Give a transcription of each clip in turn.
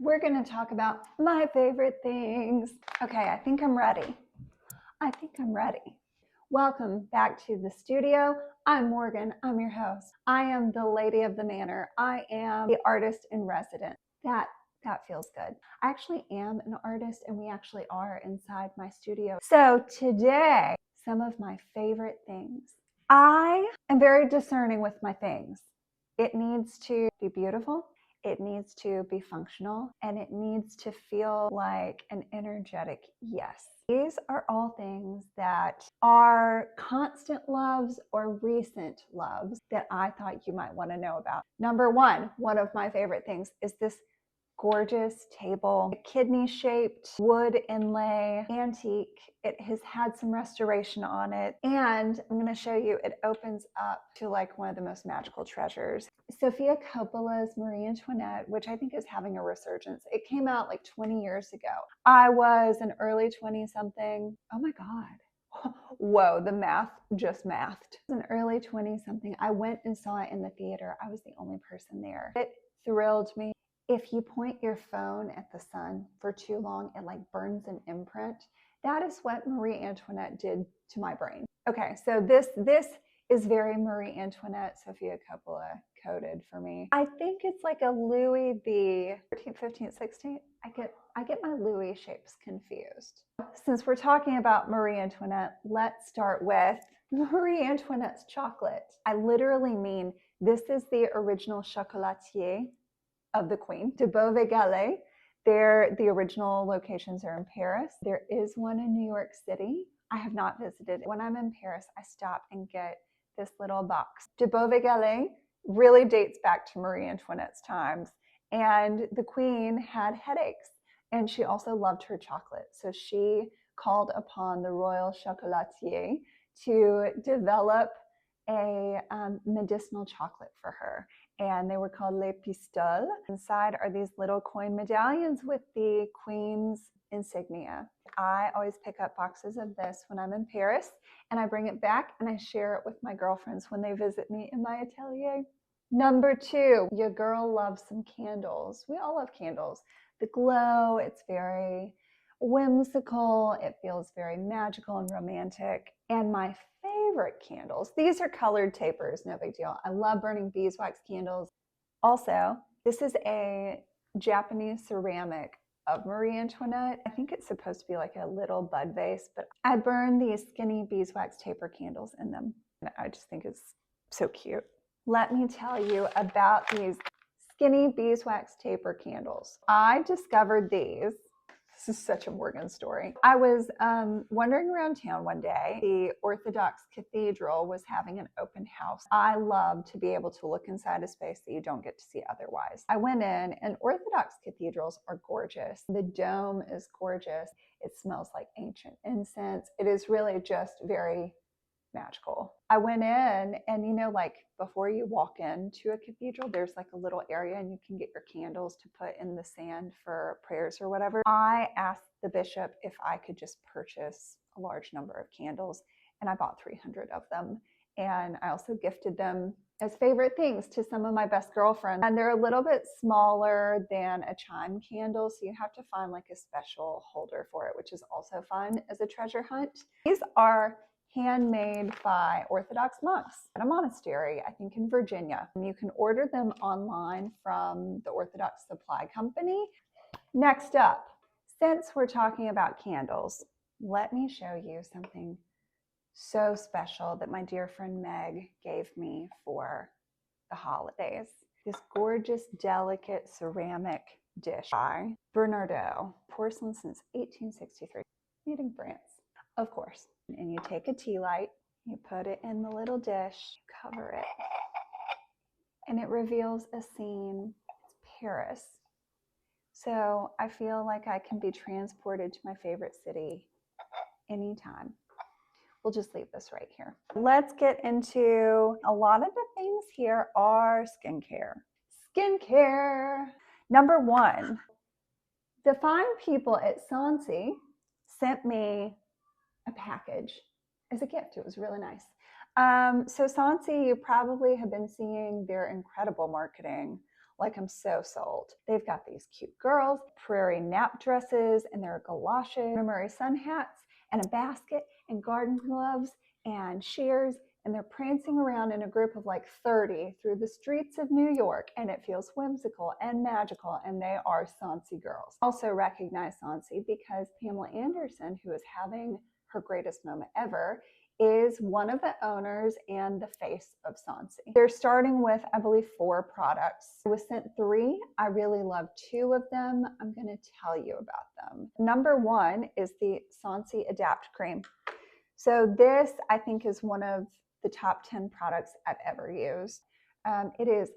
we're going to talk about my favorite things. Okay, I think I'm ready. Welcome back to the studio. I'm Morgan. I'm your host. I am the lady of the manor. I am the artist in residence. That feels good. I actually am an artist, and we actually are inside my studio. So today, some of my favorite things. I am very discerning with my things. It needs to be beautiful. It needs to be functional, and it needs to feel like an energetic yes. These are all things that are constant loves or recent loves that I thought you might want to know about. Number one of my favorite things is this gorgeous table, kidney-shaped wood inlay, antique. It has had some restoration on it, and I'm going to show you, it opens up to like one of the most magical treasures. Sofia Coppola's Marie Antoinette, which I think is having a resurgence. It came out like 20 years ago. I was an early 20-something. Oh my God. Whoa, the math just mathed. An early 20-something. I went and saw it in the theater. I was the only person there. It thrilled me. If you point your phone at the sun for too long, it like burns an imprint. That is what Marie Antoinette did to my brain. Okay, so this is very Marie Antoinette, Sofia Coppola coded for me. I think it's like a Louis the 13th, 15th, 16th. I get my Louis shapes confused. Since we're talking about Marie Antoinette, let's start with Marie Antoinette's chocolate. I literally mean this is the original chocolatier of the Queen, de Beauvais. The original locations are in Paris. There is one in New York City. I have not visited. When I'm in Paris, I stop and get this little box. De Beauvais really dates back to Marie Antoinette's times. And the Queen had headaches, and she also loved her chocolate. So she called upon the royal chocolatier to develop a medicinal chocolate for her. And they were called les pistoles. Inside are these little coin medallions with the Queen's insignia. I always pick up boxes of this when I'm in Paris, and I bring it back and I share it with my girlfriends when they visit me in my atelier. Number two, your girl loves some candles. We all love candles. The glow, it's very whimsical. It feels very magical and romantic. And my favorite candles, these are colored tapers, no big deal. I love burning beeswax candles. Also, this is a Japanese ceramic of Marie Antoinette. I think it's supposed to be like a little bud vase, but I burn these skinny beeswax taper candles in them. And I just think it's so cute. Let me tell you about these skinny beeswax taper candles. I discovered these. This is such a Morgan story. I was wandering around town one day. The Orthodox Cathedral was having an open house. I love to be able to look inside a space that you don't get to see otherwise. I went in, and Orthodox cathedrals are gorgeous. The dome is gorgeous. It smells like ancient incense. It is really just very magical. I went in, and like before you walk into a cathedral, there's like a little area and you can get your candles to put in the sand for prayers or whatever. I asked the bishop if I could just purchase a large number of candles, and I bought 300 of them. And I also gifted them as favorite things to some of my best girlfriends. And they're a little bit smaller than a chime candle, so you have to find like a special holder for it, which is also fun as a treasure hunt. These are handmade by Orthodox monks at a monastery, I think in Virginia. And you can order them online from the Orthodox Supply Company. Next up, since we're talking about candles, let me show you something so special that my dear friend Meg gave me for the holidays. This gorgeous, delicate ceramic dish by Bernardeau, porcelain since 1863, made in France, of course. And you take a tea light, you put it in the little dish, you cover it, and it reveals a scene. It's Paris. So I feel like I can be transported to my favorite city anytime. We'll just leave this right here. Let's get into a lot of the things here are skincare. Skincare. Number one, the fine people at Sansi sent me a package as a gift. It was really nice. So Sansi, you probably have been seeing their incredible marketing Like, I'm so sold. They've got these cute girls, prairie nap dresses, and their galoshes, Murray sun hats, and a basket, and garden gloves, and shears, and they're prancing around in a group of like 30 through the streets of New York, and it feels whimsical and magical, and they are Sansi girls. Also recognize Sansi because Pamela Anderson, who is having her greatest moment ever, is one of the owners and the face of Sansi. They're starting with, I believe, 4 products. I was sent 3. I really love 2 of them. I'm going to tell you about them. Number 1 is the Sansi Adapt Cream. So this, I think, is one of the top 10 products I've ever used. It is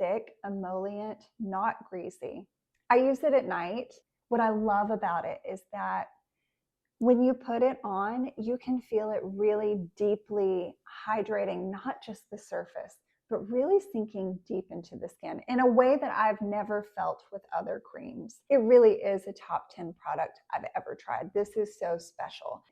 thick, emollient, not greasy. I use it at night. What I love about it is that when you put it on, you can feel it really deeply hydrating, not just the surface, but really sinking deep into the skin in a way that I've never felt with other creams. It really is a top 10 product I've ever tried. This is so special.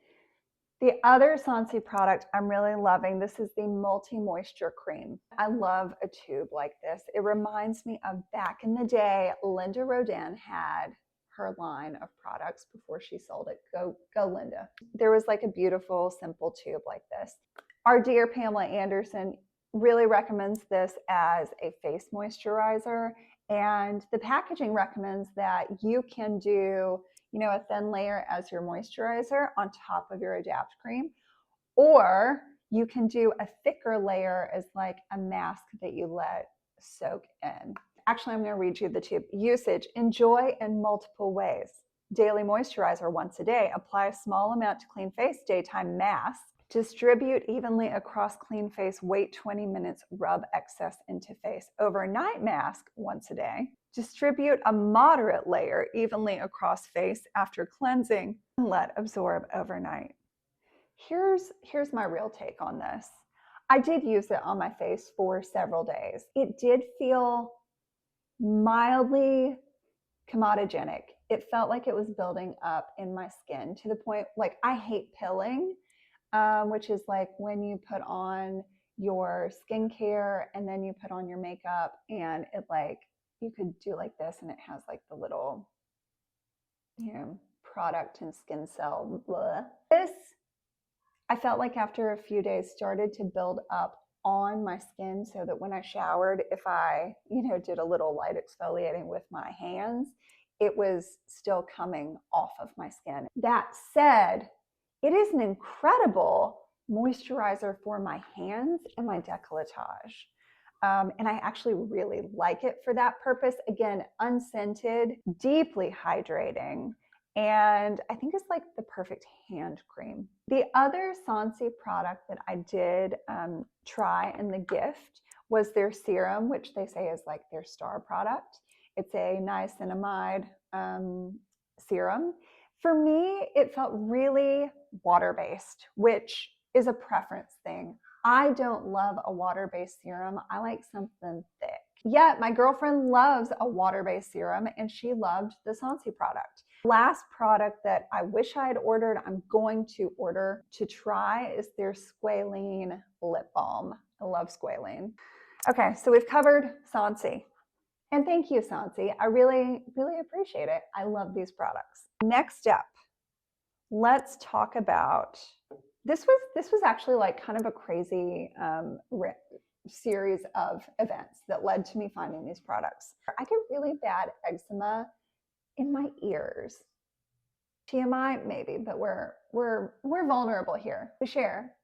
The other Sansi product I'm really loving, this is the Multi-Moisture Cream. I love a tube like this. It reminds me of back in the day, Linda Rodin had her line of products before she sold it. Go Linda. There was like a beautiful, simple tube like this. Our dear Pamela Anderson really recommends this as a face moisturizer, and the packaging recommends that you can do a thin layer as your moisturizer on top of your Adapt cream, or you can do a thicker layer as like a mask that you let soak in. Actually, I'm going to read you the tube. Usage: enjoy in multiple ways. Daily moisturizer once a day. Apply a small amount to clean face. Daytime mask. Distribute evenly across clean face. Wait 20 minutes. Rub excess into face. Overnight mask once a day. Distribute a moderate layer evenly across face after cleansing and let absorb overnight. Here's my real take on this. I did use it on my face for several days. It did feel mildly comedogenic. It felt like it was building up in my skin to the point, like, I hate pilling, which is like when you put on your skincare and then you put on your makeup, and it like, you could do like this and it has like the little, product and skin cell. Blah. This, I felt like after a few days, started to build up on my skin so that when I showered, if I, did a little light exfoliating with my hands, it was still coming off of my skin. That said, it is an incredible moisturizer for my hands and my décolletage. And I actually really like it for that purpose. Again, unscented, deeply hydrating, and I think it's like the perfect hand cream. The other Sansi product that I did try in the gift was their serum, which they say is like their star product. It's a niacinamide serum. For me, it felt really water-based, which is a preference thing. I don't love a water-based serum. I like something thick. Yet my girlfriend loves a water-based serum, and she loved the Sansi product. Last product that I wish I had ordered, I'm going to order to try, is their squalene lip balm. I love squalene. Okay, so we've covered Sansi. And thank you, Sansi. I really, really appreciate it. I love these products. Next up, let's talk about, this was actually like kind of a crazy series of events that led to me finding these products. I get really bad eczema in my ears. TMI, maybe, but we're vulnerable here. I share.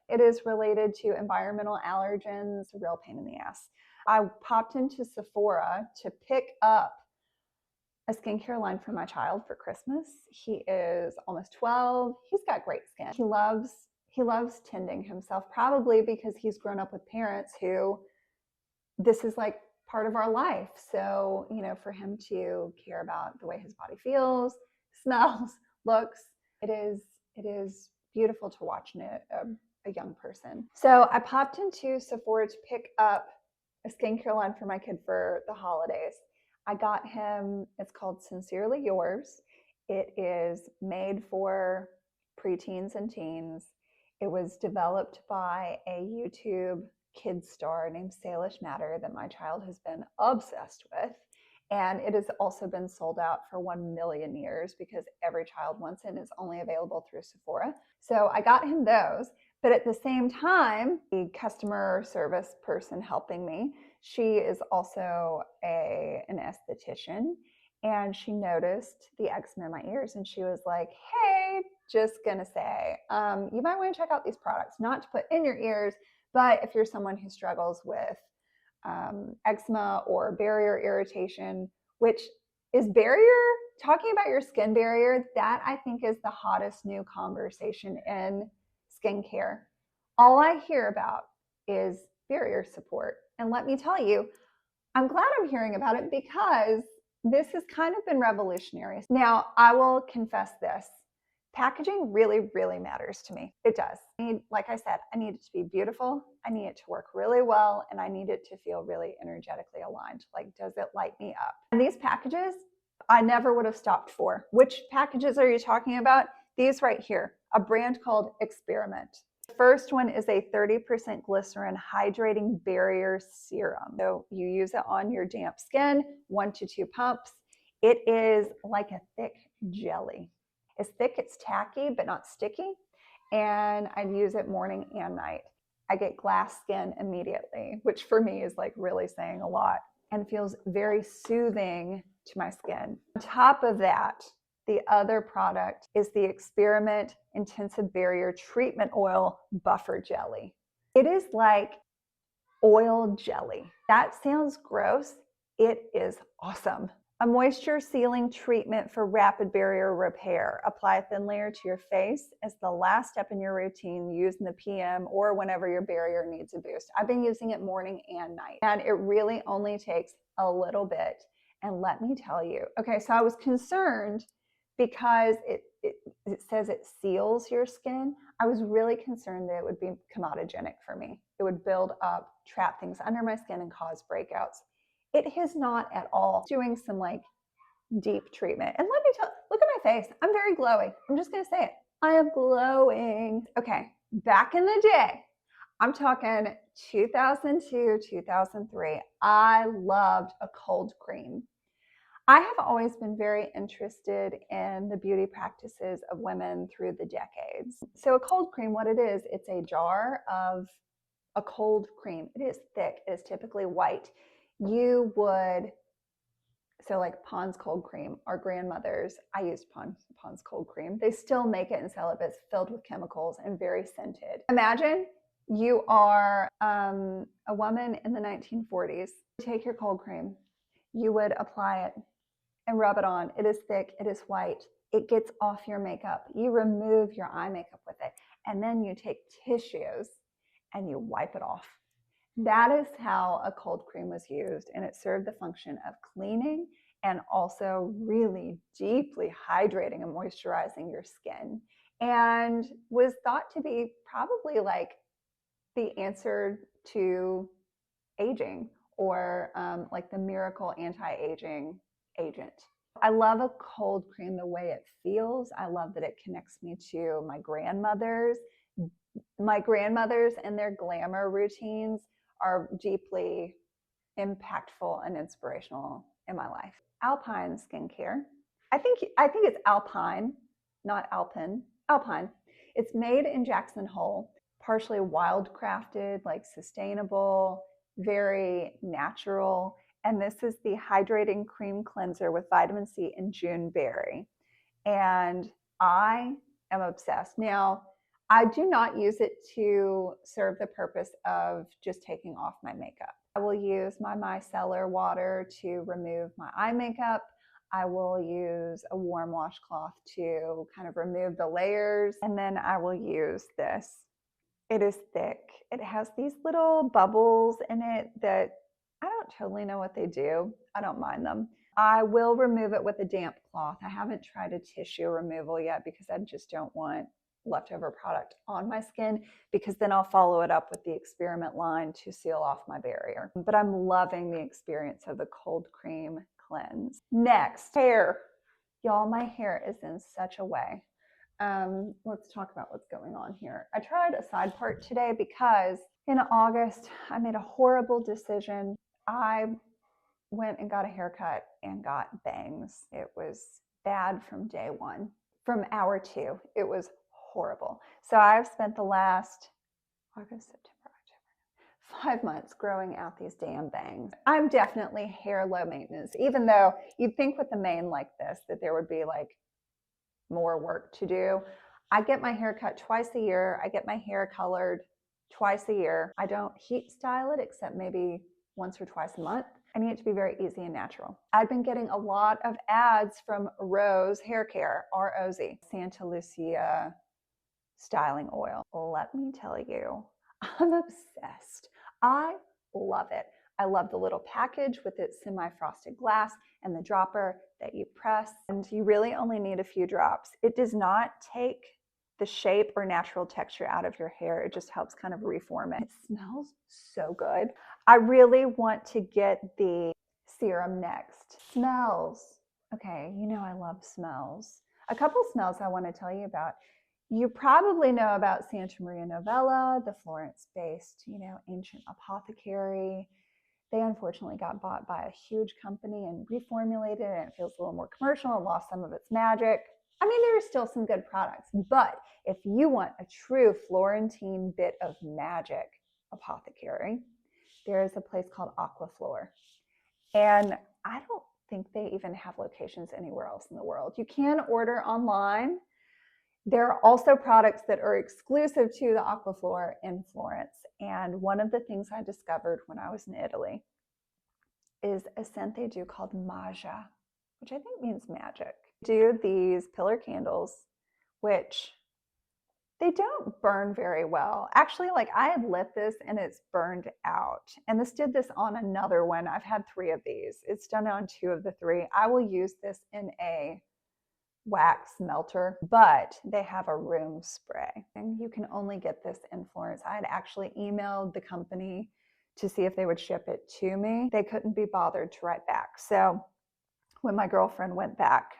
It is related to environmental allergens, a real pain in the ass. I popped into Sephora to pick up a skincare line for my child for Christmas. He is almost 12. He's got great skin. He loves tending himself, probably because he's grown up with parents who, this is like part of our life. So, for him to care about the way his body feels, smells, looks, it is beautiful to watch in a young person. So I popped into Sephora to pick up a skincare line for my kid for the holidays. I got him, it's called Sincerely Yours. It is made for preteens and teens. It was developed by a YouTube kid star named Salish Matter that my child has been obsessed with. And it has also been sold out for 1 million years because every child wants it and it's only available through Sephora. So I got him those. But at the same time, the customer service person helping me, she is also an esthetician. And she noticed the eczema in my ears and she was like, hey, just gonna say, you might want to check out these products, not to put in your ears, but if you're someone who struggles with eczema or barrier irritation, which is talking about your skin barrier, that I think is the hottest new conversation in skincare. All I hear about is barrier support. And let me tell you, I'm glad I'm hearing about it because this has kind of been revolutionary. Now, I will confess this. Packaging really, really matters to me. It does. Like I said, I need it to be beautiful. I need it to work really well. And I need it to feel really energetically aligned. Like, does it light me up? And these packages, I never would have stopped for. Which packages are you talking about? These right here, a brand called Experiment. The first one is a 30% glycerin hydrating barrier serum. So you use it on your damp skin, 1 to 2 pumps. It is like a thick jelly. It's thick, it's tacky, but not sticky. And I'd use it morning and night. I get glass skin immediately, which for me is like really saying a lot and feels very soothing to my skin. On top of that, the other product is the Experiment Intensive Barrier Treatment Oil Buffer Jelly. It is like oil jelly. That sounds gross. It is awesome. A moisture sealing treatment for rapid barrier repair. Apply a thin layer to your face as the last step in your routine. Use in the PM or whenever your barrier needs a boost. I've been using it morning and night, and it really only takes a little bit. And let me tell you, okay, so I was concerned because it says it seals your skin. I was really concerned that it would be comedogenic for me. It would build up, trap things under my skin and cause breakouts. It has not at all. Doing some like deep treatment. And let me tell, look at my face. I'm very glowy. I'm just going to say it. I am glowing. Okay. Back in the day, I'm talking 2002, 2003. I loved a cold cream. I have always been very interested in the beauty practices of women through the decades. So a cold cream, what it is, it's a jar of a cold cream. It is thick. It is typically white. You would, so like Pond's cold cream, our grandmothers, I used Pond's cold cream. They still make it and sell it, but it's filled with chemicals and very scented. Imagine you are a woman in the 1940s. Take your cold cream. You would apply it and rub it on. It is thick. It is white. It gets off your makeup. You remove your eye makeup with it. And then you take tissues and you wipe it off. That is how a cold cream was used, and it served the function of cleaning and also really deeply hydrating and moisturizing your skin, and was thought to be probably like the answer to aging or like the miracle anti-aging agent. I love a cold cream the way it feels. I love that it connects me to my grandmothers. My grandmothers and their glamour routines are deeply impactful and inspirational in my life. Alpine skincare. I think it's Alpine, not Alpine. Alpine. It's made in Jackson Hole, partially wildcrafted, like sustainable, very natural. And this is the hydrating cream cleanser with vitamin C and June berry. And I am obsessed. Now, I do not use it to serve the purpose of just taking off my makeup. I will use my micellar water to remove my eye makeup. I will use a warm washcloth to kind of remove the layers. And then I will use this. It is thick. It has these little bubbles in it that I don't totally know what they do. I don't mind them. I will remove it with a damp cloth. I haven't tried a tissue removal yet because I just don't want leftover product on my skin, because then I'll follow it up with the Experiment line to seal off my barrier. But I'm loving the experience of the cold cream cleanse. Next, hair. Y'all, my hair is in such a way. Let's talk about what's going on here. I tried a side part today because In August, I made a horrible decision. I went and got a haircut and got bangs. It was bad from day one. From hour two, it was horrible. So I've spent the last August, September, October, 5 months growing out these damn bangs. I'm definitely hair low maintenance, even though you'd think with a mane like this that there would be like more work to do. I get my hair cut twice a year. I get my hair colored twice a year. I don't heat style it except maybe once or twice a month. I need it to be very easy and natural. I've been getting a lot of ads from Rose Hair Care, R-O-Z, Santa Lucia styling oil. Let me tell you, I'm obsessed. I love it. I love the little package with its semi-frosted glass and the dropper that you press. And you really only need a few drops. It does not take the shape or natural texture out of your hair. It just helps kind of reform it. It smells so good. I really want to get the serum next. Smells. Okay, you know I love smells. A couple smells I want to tell you about. You probably know about Santa Maria Novella, the Florence-based, ancient apothecary. They unfortunately got bought by a huge company and reformulated, and it feels a little more commercial and lost some of its magic. I mean, there are still some good products, but if you want a true Florentine bit of magic apothecary, there is a place called Aquaflor. And I don't think they even have locations anywhere else in the world. You can order online. There are also products that are exclusive to the Aquaflor in Florence. And one of the things I discovered when I was in Italy is a scent they do called Magia, which I think means magic. They do these pillar candles, which they don't burn very well. Actually, like I had lit this and it's burned out. And this did this on another one. I've had 3 of these. It's done on 2 of the 3. I will use this in a wax melter, but they have a room spray. And you can only get this in Florence. I had actually emailed the company to see if they would ship it to me. They couldn't be bothered to write back. So when my girlfriend went back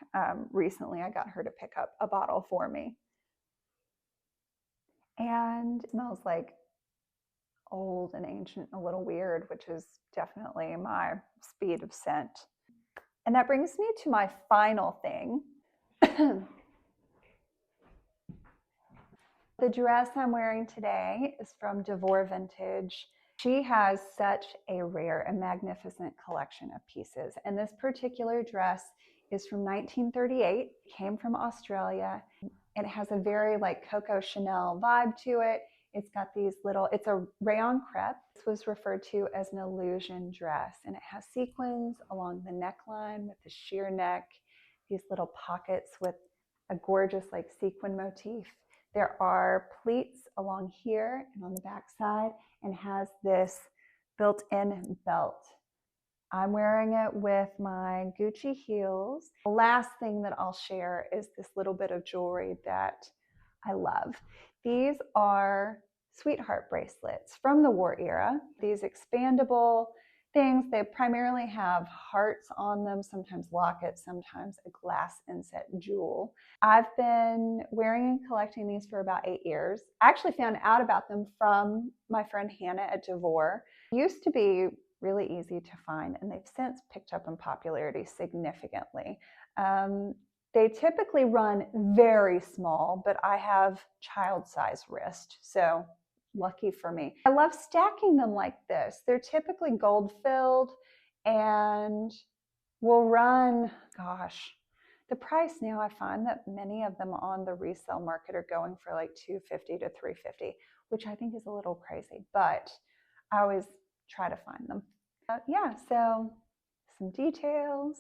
recently, I got her to pick up a bottle for me. And it smells like old and ancient, a little weird, which is definitely my speed of scent. And that brings me to my final thing. The dress I'm wearing today is from Devore Vintage. She has such a rare and magnificent collection of pieces. And this particular dress is from 1938, came from Australia. It has a very like Coco Chanel vibe to it. It's got these little, it's a rayon crepe. This was referred to as an illusion dress, and it has sequins along the neckline with the sheer neck, these little pockets with a gorgeous like sequin motif. There are pleats along here and on the back side, and has this built-in belt. I'm wearing it with my Gucci heels. The last thing that I'll share is this little bit of jewelry that I love. These are sweetheart bracelets from the war era. These expandable things, they primarily have hearts on them, sometimes lockets, sometimes a glass inset jewel. I've been wearing and collecting these for about 8 years. I actually found out about them from my friend Hannah at Devore. It used to be really easy to find, and they've since picked up in popularity significantly. They typically run very small, but I have child-size wrist, so lucky for me. I love stacking them like this. They're typically gold-filled and will run, gosh, the price now, I find that many of them on the resale market are going for like $250 to $350, which I think is a little crazy, but I always try to find them. Yeah, so some details.